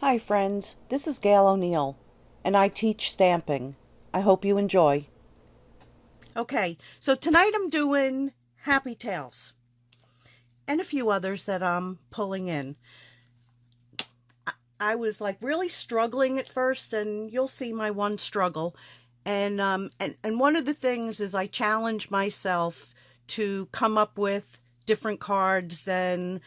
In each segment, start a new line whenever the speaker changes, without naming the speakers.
Hi friends, this is Gail O'Neill, and I teach stamping. I hope you enjoy. Okay, so tonight I'm doing Happy Tales and a few others that I'm pulling in. I was like really struggling at first, and you'll see my one struggle. And one of the things is I challenge myself to come up with different cards than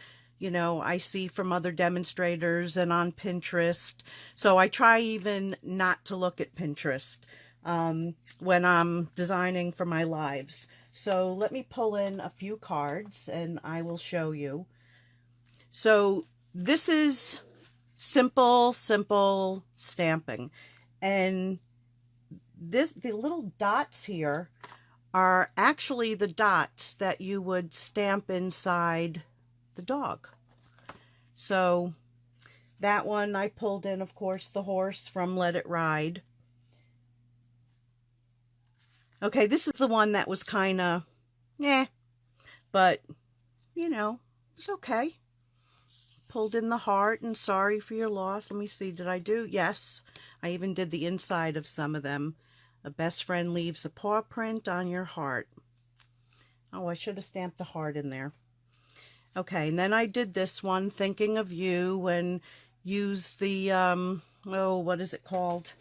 I see from other demonstrators and on Pinterest. So I try even not to look at Pinterest when I'm designing for my lives. So let me pull in a few cards and I will show you. So this is simple stamping. And the little dots here are actually the dots that you would stamp inside the dog. So that one I pulled in, of course, the horse from Let It Ride. Okay, this is the one that was kind of, but, it's okay. Pulled in the heart and sorry for your loss. Let me see, did I do? Yes, I even did the inside of some of them. A best friend leaves a paw print on your heart. Oh, I should have stamped the heart in there. Okay, and then I did this one, thinking of you, and used the, what is it called?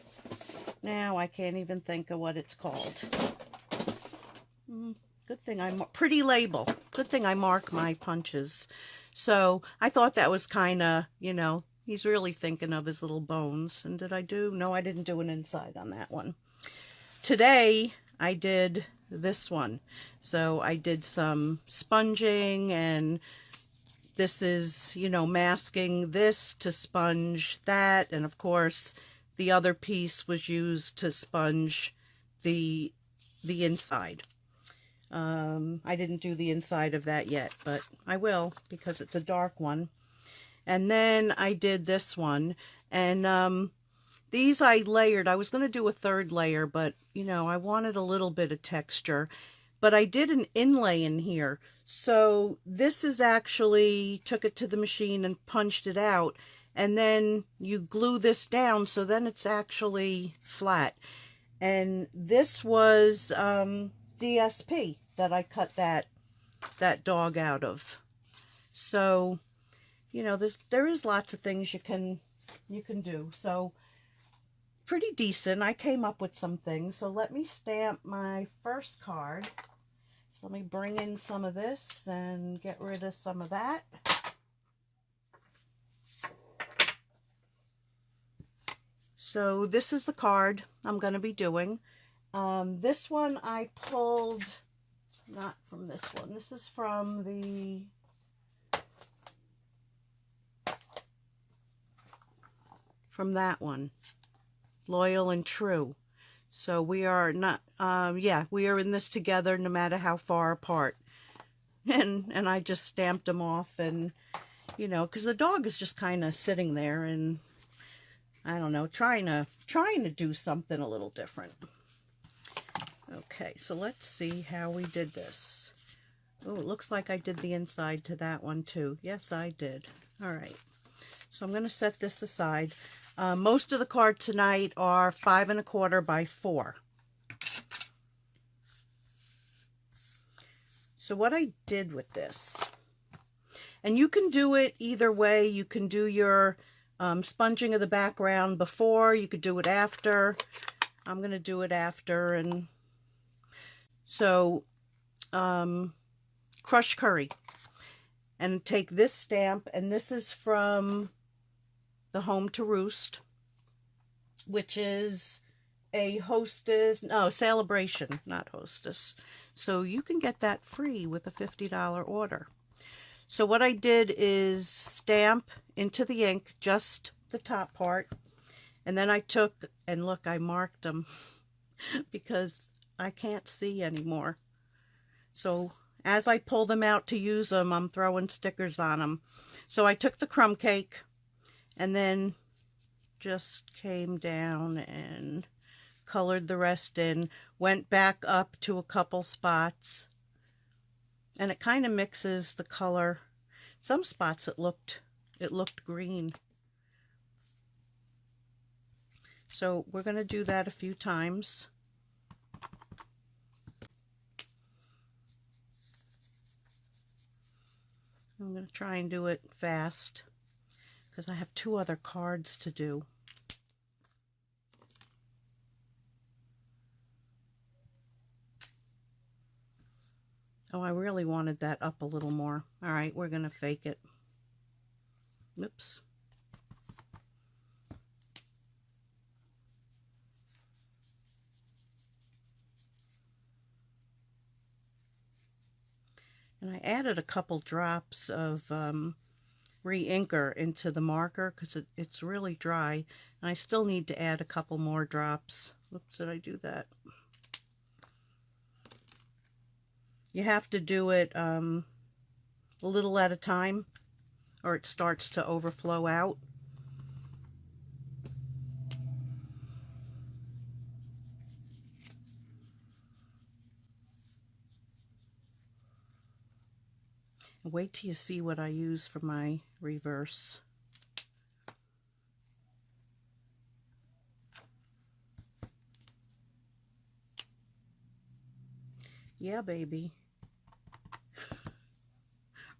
Now I can't even think of what it's called. Good thing pretty label. Good thing I mark my punches. So I thought that was kind of, he's really thinking of his little bones. And did I do? No, I didn't do an inside on that one. Today I did this one. So I did some sponging, and this is, masking this to sponge that. And of course, the other piece was used to sponge the inside. I didn't do the inside of that yet, but I will because it's a dark one. And then I did this one, and these I layered. I was going to do a third layer, but I wanted a little bit of texture. But I did an inlay in here. So this is actually, took it to the machine and punched it out. And then you glue this down, so then it's actually flat. And this was DSP that I cut that dog out of. So, there is lots of things you can do. So pretty decent. I came up with some things. So let me stamp my first card. So let me bring in some of this and get rid of some of that. So this is the card I'm going to be doing. This one I pulled, not from this one. This is from that one, Loyal and True. So we are not, we are in this together no matter how far apart. And I just stamped them off, and, because the dog is just kind of sitting there and, I don't know, trying to do something a little different. Okay, so let's see how we did this. Oh, it looks like I did the inside to that one too. Yes, I did. All right. So I'm going to set this aside. Most of the cards tonight are 5 1/4 by 4. So what I did with this, and you can do it either way. You can do your sponging of the background before. You could do it after. I'm going to do it after. And so crushed curry. And take this stamp, and this is from the Home to Roost, which is a hostess, no, celebration, not hostess. So you can get that free with a $50 order. So what I did is stamp into the ink just the top part, and then I took, and look, I marked them because I can't see anymore. So as I pull them out to use them, I'm throwing stickers on them. So I took the crumb cake and then just came down and colored the rest in, went back up to a couple spots, and it kind of mixes the color. Some spots it looked green. So we're going to do that a few times. I'm going to try and do it fast because I have 2 other cards to do. Oh, I really wanted that up a little more. All right, we're going to fake it. Oops. And I added a couple drops of re-inker into the marker because it's really dry. And I still need to add a couple more drops. Whoops, did I do that? You have to do it a little at a time or it starts to overflow out. Wait till you see what I use for my reverse. Yeah, baby.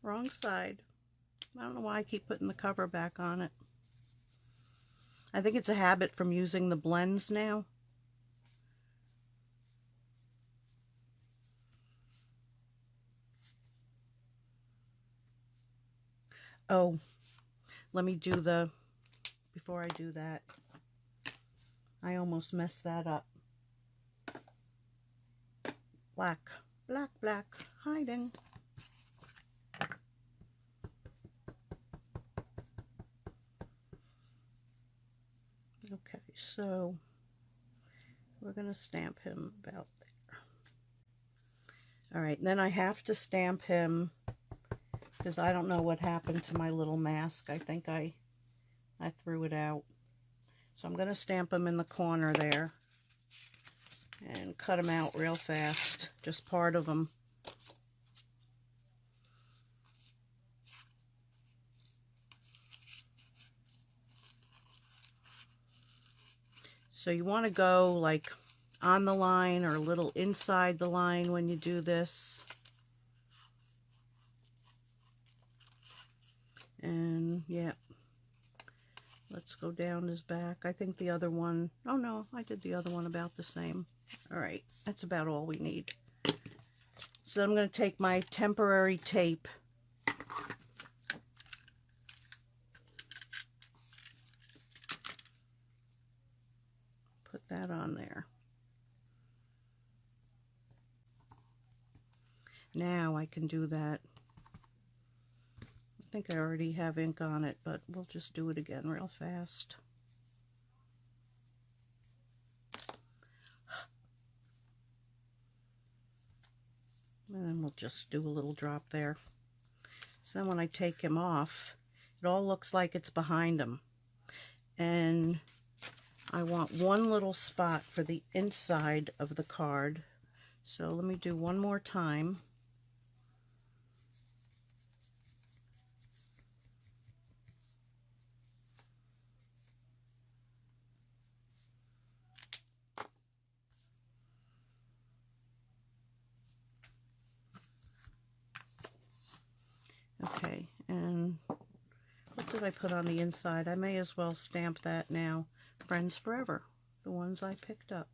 Wrong side. I don't know why I keep putting the cover back on it. I think it's a habit from using the blends now. Oh, let me do the, before I do that, I almost messed that up. Black, black, black, hiding. Okay, so we're going to stamp him about there. All right, then I have to stamp him because I don't know what happened to my little mask. I think I threw it out. So I'm going to stamp him in the corner there and cut him out real fast, just part of him. So you want to go like on the line or a little inside the line when you do this. And yeah, let's go down his back. I think the other one, oh no, I did the other one about the same. All right, that's about all we need. So I'm going to take my temporary tape put that on there. Now I can do that. I think I already have ink on it, but we'll just do it again real fast. And then we'll just do a little drop there. So then when I take him off, it all looks like it's behind him. And I want one little spot for the inside of the card. So let me do one more time. Okay, and what did I put on the inside? I may as well stamp that now. Friends Forever, the ones I picked up.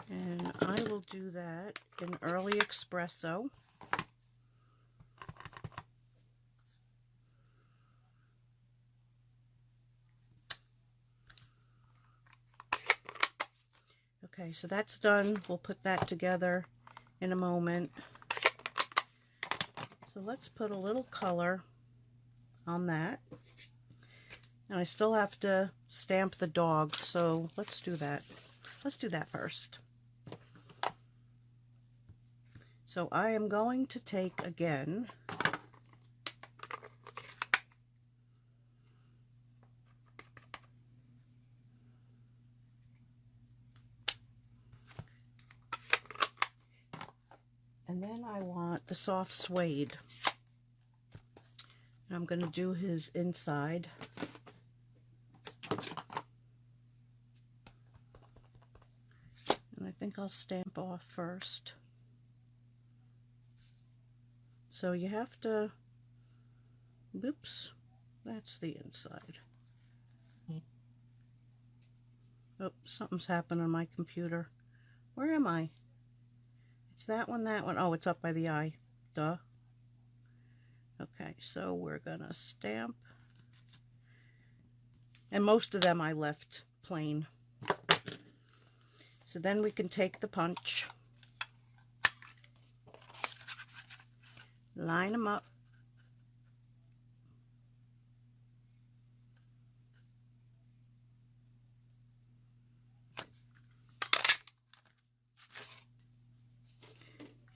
And I will do that in Early Espresso. Okay, so that's done. We'll put that together in a moment. So let's put a little color on that. And I still have to stamp the dog, so let's do that. Let's do that first. So I am going to take again and then I want the soft suede. And I'm going to do his inside. think I'll stamp off first. So you have to, whoops, that's the inside. Oh, something's happened on my computer. Where am I? It's that one, that one. Oh, it's up by the eye. Duh. Okay, so we're gonna stamp. And most of them I left plain. So then we can take the punch, line them up,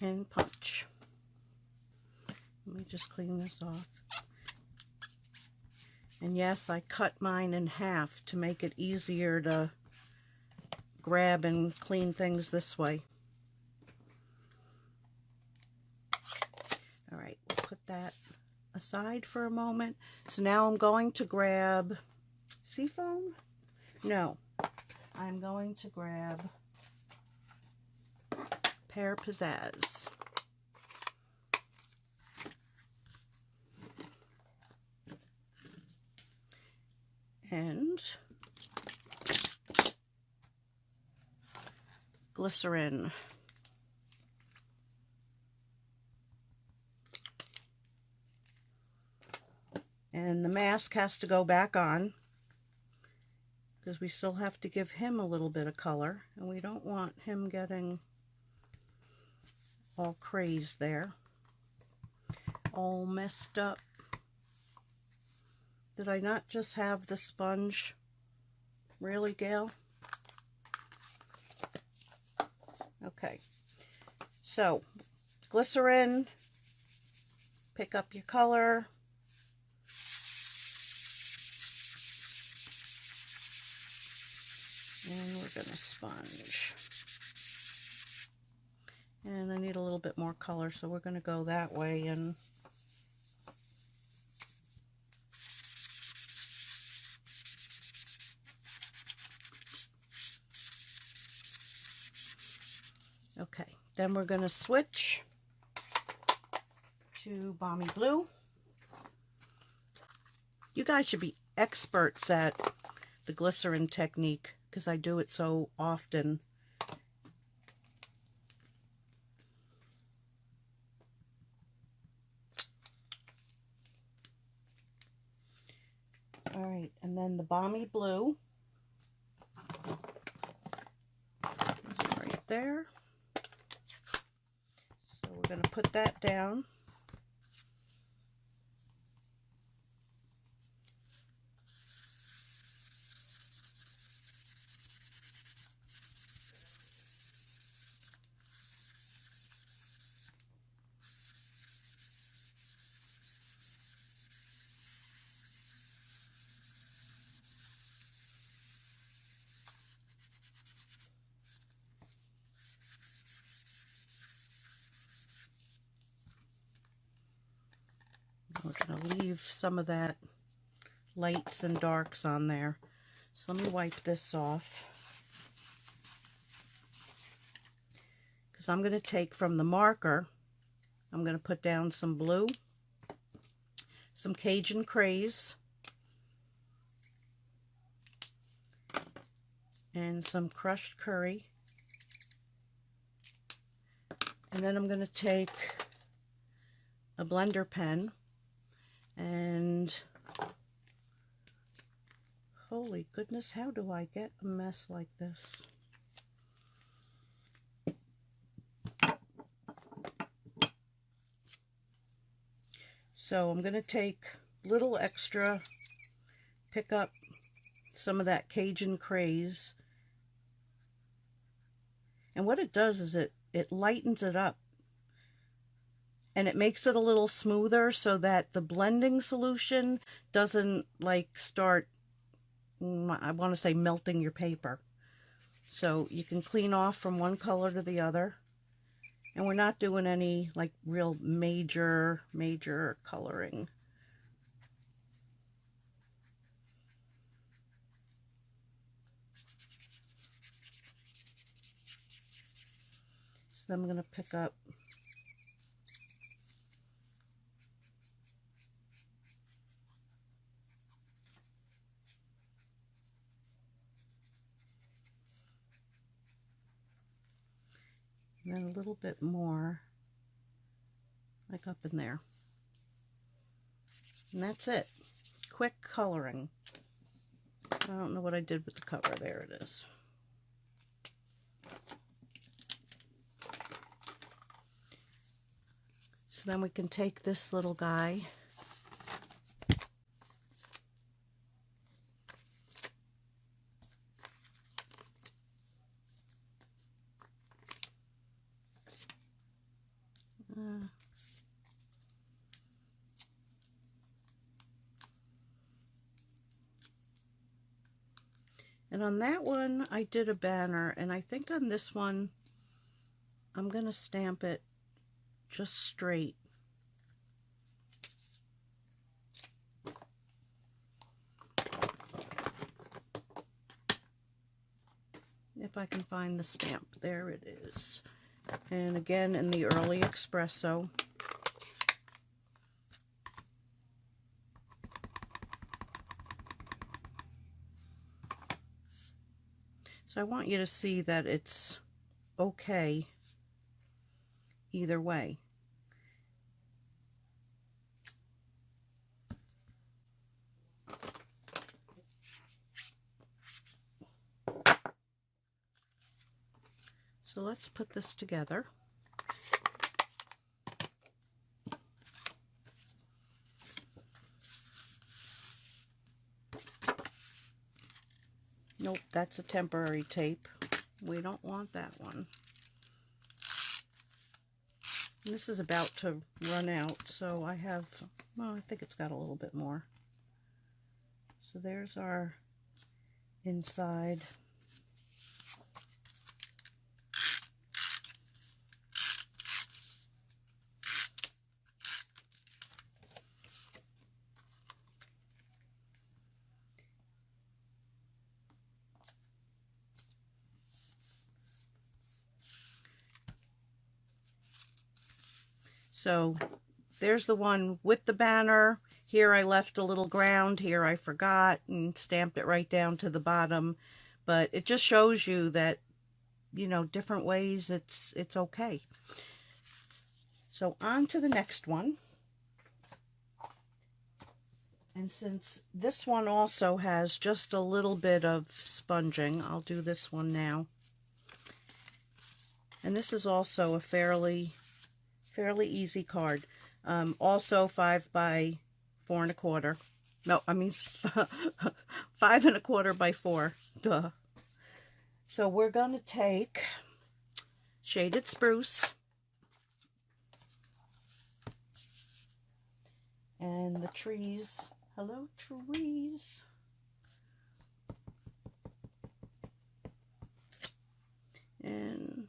and punch. Let me just clean this off. And yes, I cut mine in half to make it easier to grab and clean things this way. All right, we'll put that aside for a moment. So now I'm going to grab seafoam? No, I'm going to grab Pear Pizzazz. And Glycerin. And the mask has to go back on because we still have to give him a little bit of color, and we don't want him getting all crazed there, all messed up. Did I not just have the sponge? Really, Gail? Okay, so glycerin, pick up your color, and we're going to sponge. And I need a little bit more color, so we're going to go that way. And okay, then we're going to switch to Balmy Blue. You guys should be experts at the glycerin technique because I do it so often. All right, and then the Balmy Blue is right there. So we're going to put that down. We're going to leave some of that lights and darks on there. So let me wipe this off. Because I'm going to take from the marker, I'm going to put down some blue, some Cajun Craze, and some crushed curry. And then I'm going to take a blender pen and holy goodness, how do I get a mess like this? So I'm going to take a little extra, pick up some of that Cajun Craze. And what it does is it lightens it up. And it makes it a little smoother so that the blending solution doesn't like start, I want to say, melting your paper. So you can clean off from one color to the other. And we're not doing any like real major coloring. So I'm going to pick up and then a little bit more, like up in there. And that's it. Quick coloring. I don't know what I did with the cover. There it is. So then we can take this little guy and on that one I did a banner, and I think on this one I'm gonna stamp it just straight. If I can find the stamp. There it is. And again in the early espresso. So I want you to see that it's okay either way. So let's put this together. Nope, that's a temporary tape. We don't want that one. And this is about to run out, so I have, well, I think it's got a little bit more. So there's our inside. So there's the one with the banner. Here I left a little ground. Here I forgot and stamped it right down to the bottom. But it just shows you that, you know, different ways it's okay. So on to the next one. And since this one also has just a little bit of sponging, I'll do this one now. And this is also a fairly easy card. Also 5 by 4 1/4. No, I mean 5 1/4 by 4. Duh. So we're going to take Shaded Spruce and the trees. Hello, trees. And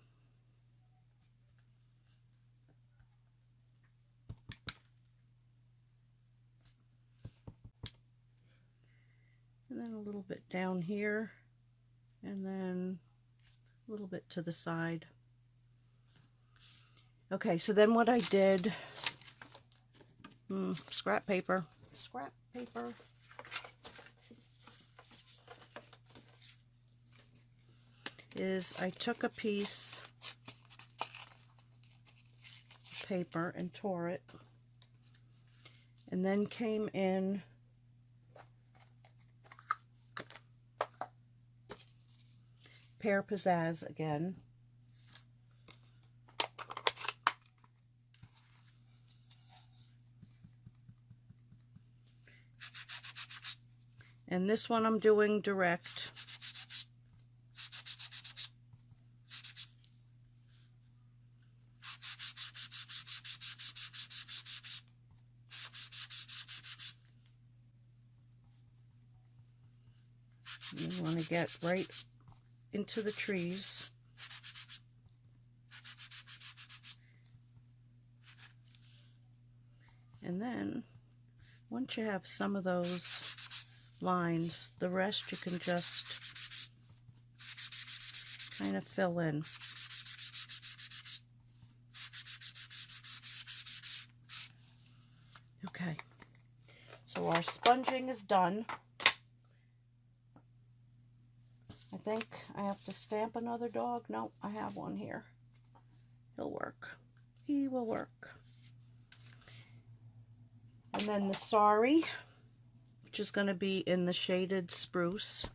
then a little bit down here, and then a little bit to the side. Okay, so then what I did, scrap paper, is I took a piece of paper and tore it, and then came in Pear Pizzazz again. And this one I'm doing direct. You want to get right into the trees. And then once you have some of those lines, the rest you can just kind of fill in. Okay, so our sponging is done. I think I have to stamp another dog. No, I have one here. He'll work. He will work. And then the Sorry, which is going to be in the shaded spruce.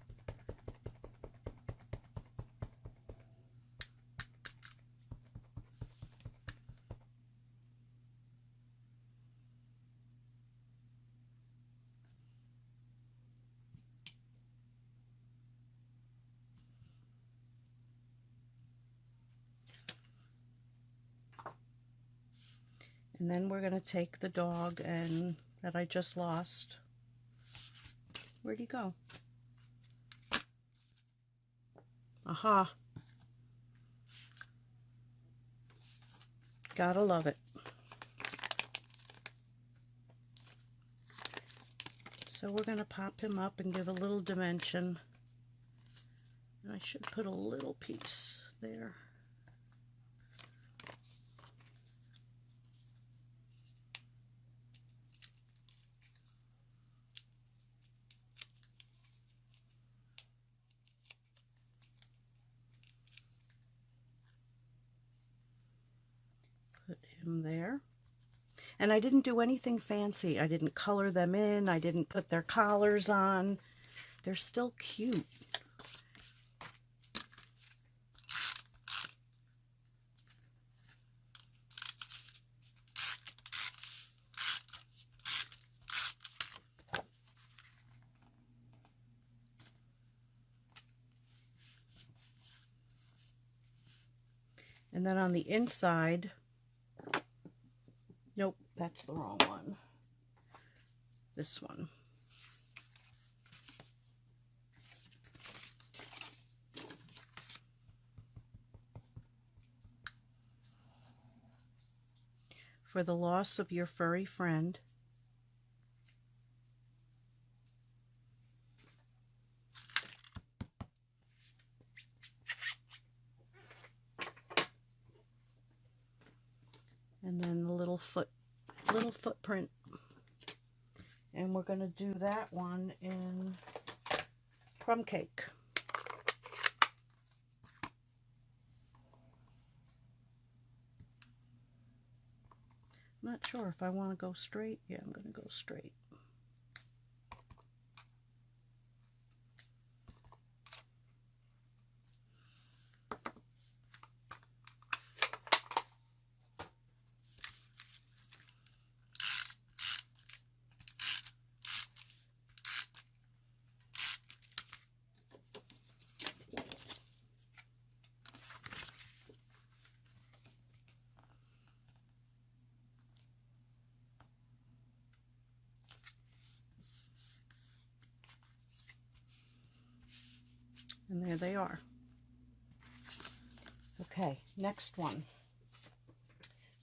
And then we're going to take the dog and that I just lost. Where'd he go? Aha. Gotta love it. So we're going to pop him up and give a little dimension. And I should put a little piece there. Put him there. And I didn't do anything fancy. I didn't color them in. I didn't put their collars on. They're still cute. And then on the inside, nope, that's the wrong one. This one. For the loss of your furry friend. And then the little footprint. And we're going to do that one in crumb cake. I'm not sure if I want to go straight. Yeah, I'm going to go straight. And there they are. Okay, next one.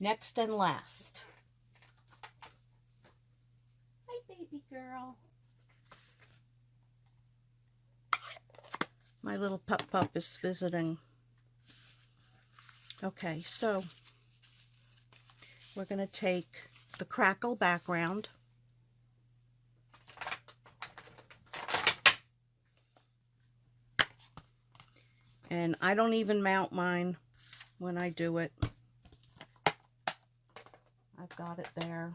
Next and last. Hi, baby girl. My little pup is visiting. Okay, so we're going to take the Crackle background. And I don't even mount mine when I do it. I've got it there.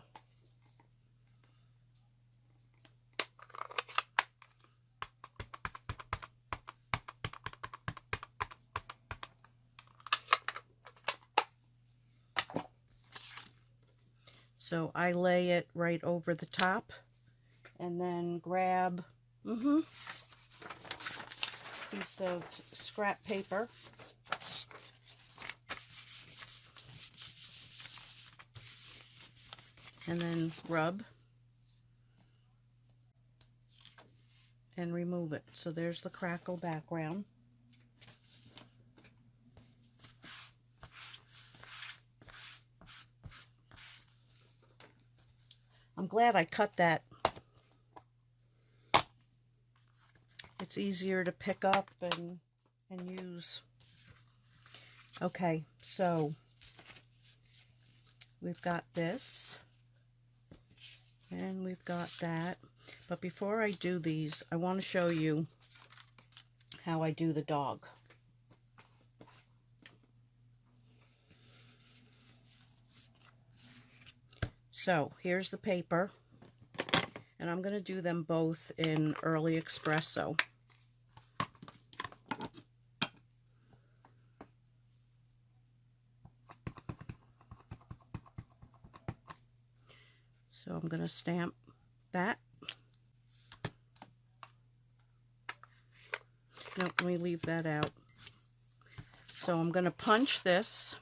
So I lay it right over the top and then grab piece of scrap paper. And then rub and remove it. So there's the Crackle background. I'm glad I cut that. It's easier to pick up and use. Okay, so we've got this. And we've got that. But before I do these, I want to show you how I do the dog. So here's the paper, and I'm going to do them both in early espresso. So I'm going to stamp that. Nope, let me leave that out. So I'm going to punch this.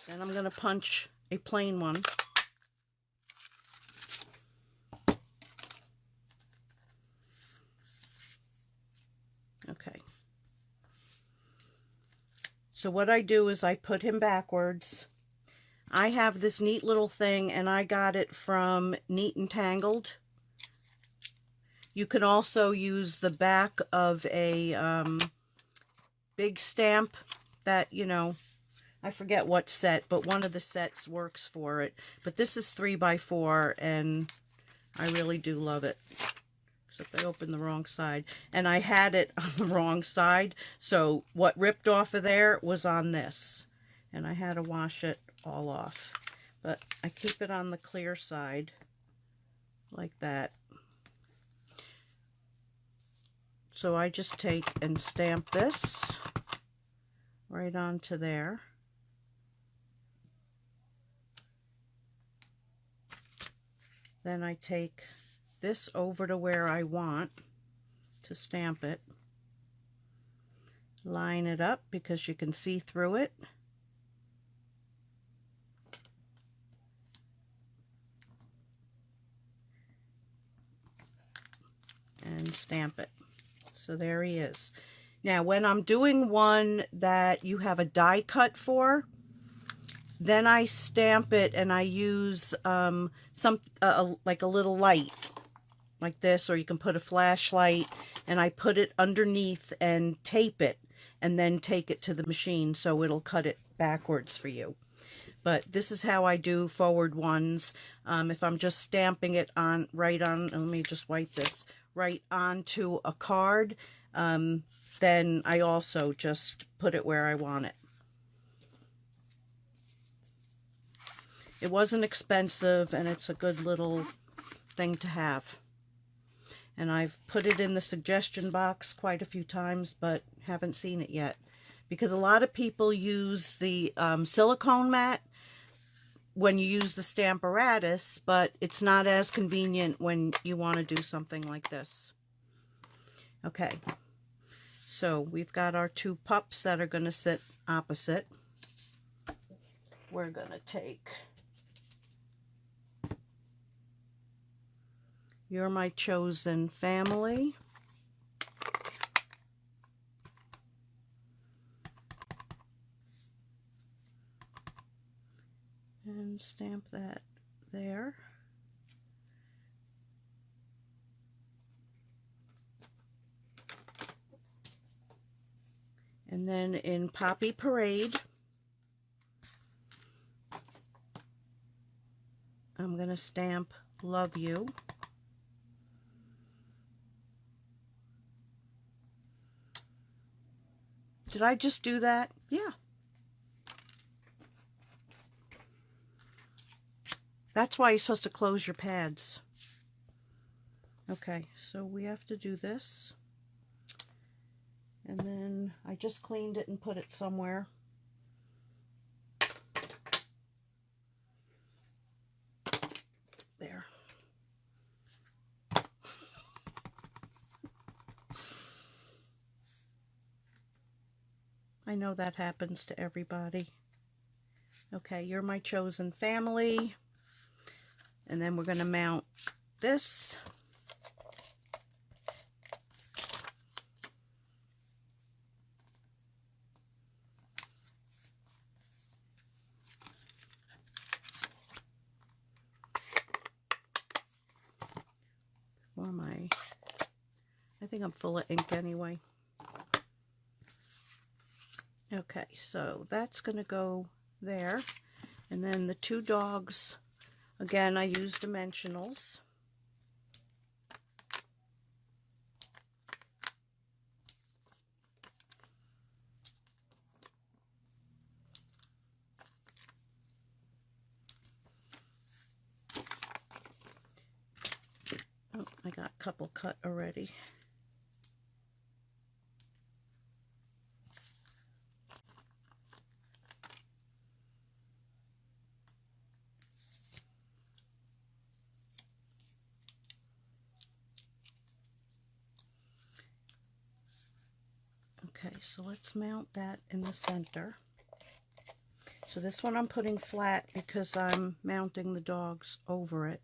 Then I'm going to punch a plain one. Okay. So what I do is I put him backwards. I have this neat little thing, and I got it from Neat and Tangled. You can also use the back of a big stamp that, you know, I forget what set, but one of the sets works for it. But this is 3x4, and I really do love it. Except I opened the wrong side. And I had it on the wrong side, so what ripped off of there was on this. And I had to wash it all off. But I keep it on the clear side, like that. So I just take and stamp this right onto there. Then I take this over to where I want to stamp it. Line it up because you can see through it. And stamp it. So there he is. Now when I'm doing one that you have a die cut for, then I stamp it and I use like a little light like this, or you can put a flashlight, and I put it underneath and tape it and then take it to the machine so it'll cut it backwards for you. But this is how I do forward ones. If I'm just stamping it on right on, let me just wipe this, right onto a card, then I also just put it where I want it. It wasn't expensive, and it's a good little thing to have. And I've put it in the suggestion box quite a few times, but haven't seen it yet. Because a lot of people use the silicone mat when you use the Stamparatus, but it's not as convenient when you want to do something like this. Okay, so we've got our two pups that are going to sit opposite. We're going to take You're My Chosen Family. And stamp that there. And then in Poppy Parade, I'm going to stamp Love You. Did I just do that? Yeah. That's why you're supposed to close your pads. Okay, so we have to do this. And then I just cleaned it and put it somewhere. There. I know that happens to everybody. Okay, You're My Chosen Family. And then we're going to mount this. For my, I think I'm full of ink anyway. Okay, so that's going to go there. And then the two dogs, again, I use dimensionals. Oh, I got a couple cut already. Okay, so let's mount that in the center. So this one I'm putting flat because I'm mounting the dogs over it.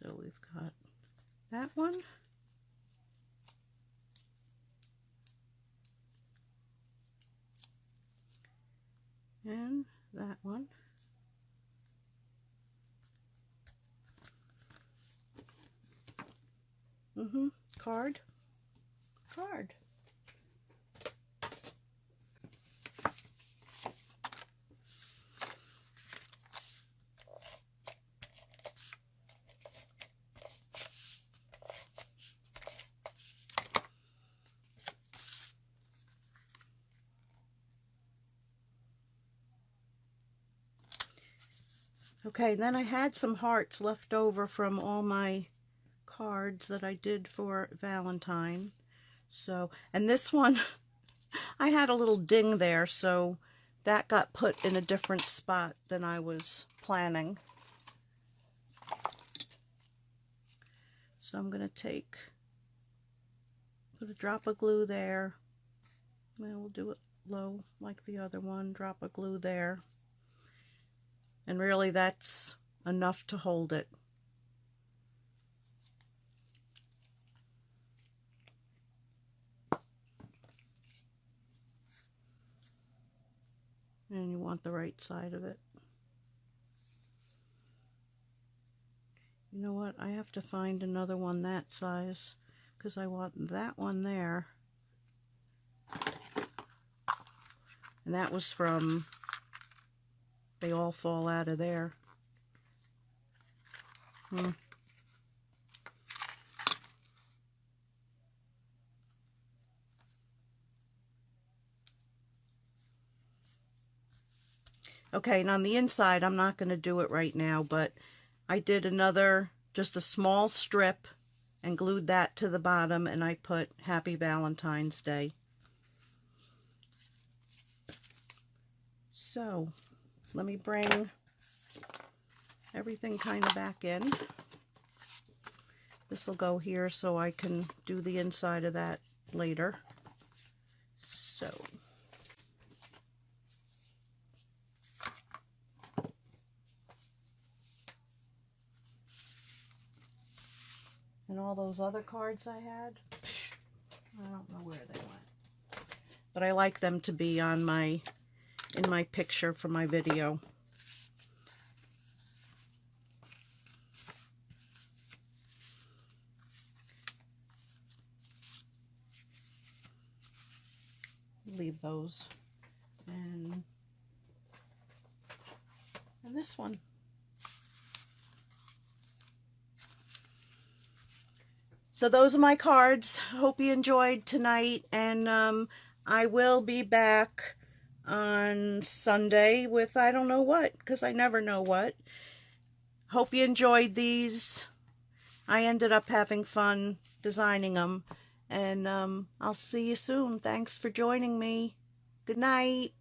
So we've got that one. And that one. Card. Okay, then I had some hearts left over from all my cards that I did for Valentine. So, and this one, I had a little ding there, so that got put in a different spot than I was planning. So I'm going to put a drop of glue there. Then we'll do it low like the other one, drop of glue there. And really that's enough to hold it. And you want the right side of it. You know what? I have to find another one that size because I want that one there. And that was from They All Fall Out of There. Okay, and on the inside, I'm not going to do it right now, but I did just a small strip and glued that to the bottom, and I put Happy Valentine's Day. So, let me bring everything kind of back in. This will go here so I can do the inside of that later. So, and all those other cards I had, I don't know where they went. But I like them to be on in my picture for my video. Leave those. And this one. So those are my cards. Hope you enjoyed tonight, and I will be back on Sunday with I don't know what, because I never know what. Hope you enjoyed these. I ended up having fun designing them, and I'll see you soon. Thanks for joining me. Good night.